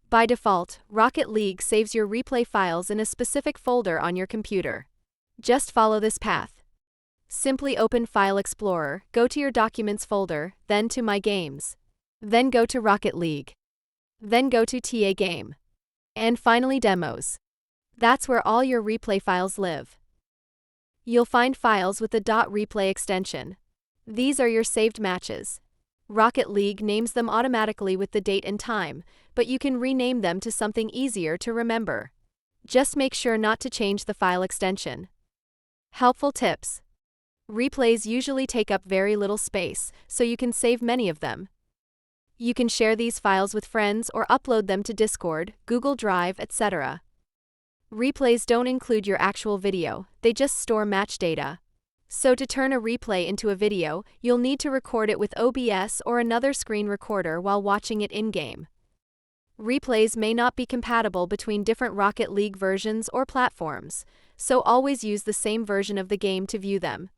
By default, Rocket League saves your replay files in a specific folder on your computer. Just follow this path. Simply open File Explorer, go to your Documents folder, then to My Games. Then go to Rocket League. Then go to TA Game. And finally Demos. That's where all your replay files live. You'll find files with the .replay extension. These are your saved matches. Rocket League names them automatically with the date and time, but you can rename them to something easier to remember. Just make sure not to change the file extension. Helpful tips. Replays usually take up very little space, so you can save many of them. You can share these files with friends or upload them to Discord, Google Drive, etc. Replays don't include your actual video, they just store match data. So to turn a replay into a video, you'll need to record it with OBS or another screen recorder while watching it in-game. Replays may not be compatible between different Rocket League versions or platforms, so always use the same version of the game to view them.